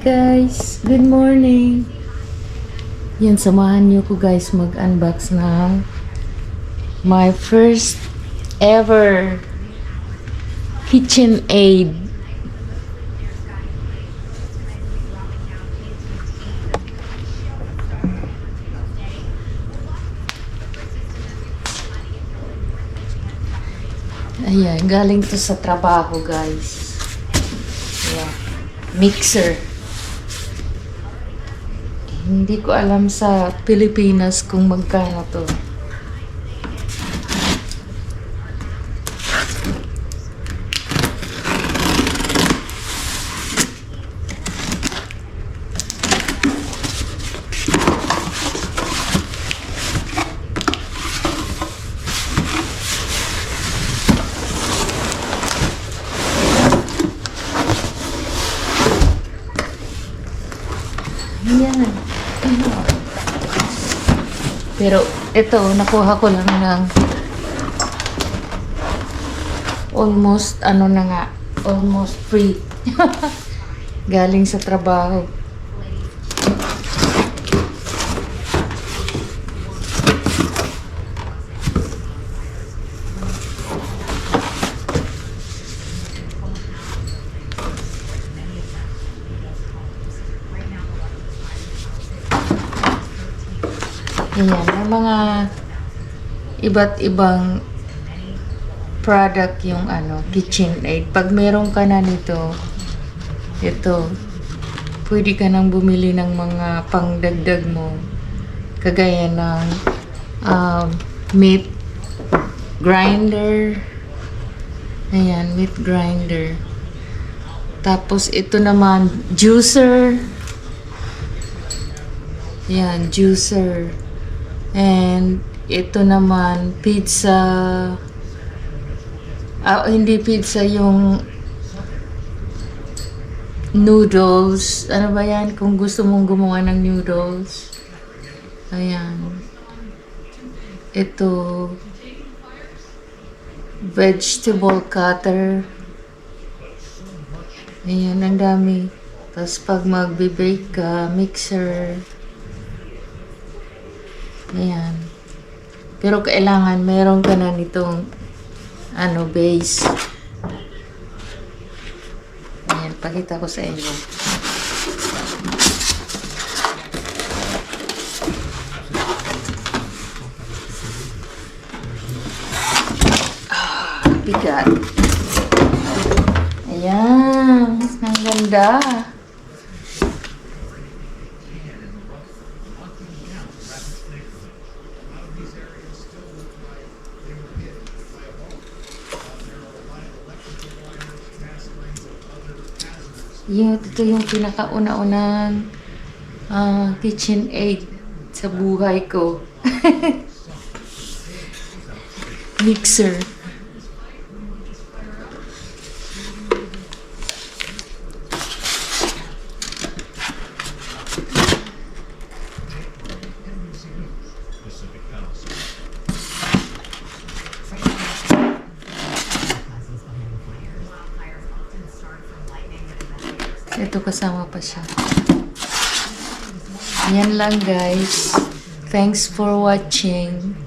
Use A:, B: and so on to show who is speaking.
A: guys! Good morning! Yan, samahan niyo ko guys mag-unbox ng my first ever KitchenAid. Ayan, galing to sa trabaho guys. Ayan, mixer. Hindi ko alam sa Pilipinas kung magkano to. Ayan. Pero ito, nakuha ko lang ng almost, almost free. Galing sa trabaho. Ayan, may mga iba't ibang product yung KitchenAid. Pag meron ka na nito, ito, pwede ka nang bumili ng mga pangdagdag mo. Kagaya ng meat grinder. Ayan, meat grinder. Tapos ito naman, juicer. Ayan, juicer. And ito naman, pizza. Hindi pizza, yung noodles. Ano ba yan? Kung gusto mong gumawa ng noodles. Ayan. Ito, vegetable cutter. Ayan, ang dami. Tapos pag magbe-bake ka, mixer. Ayan. Pero kailangan meron ka na nitong base. Ayan, pakita ko sa inyo. Bigat. Ayan, ang ganda. Ito yung pinakauna-unang KitchenAid sa buhay ko. Mixer. Ito kasama pa siya. Yan lang guys. Thanks for watching.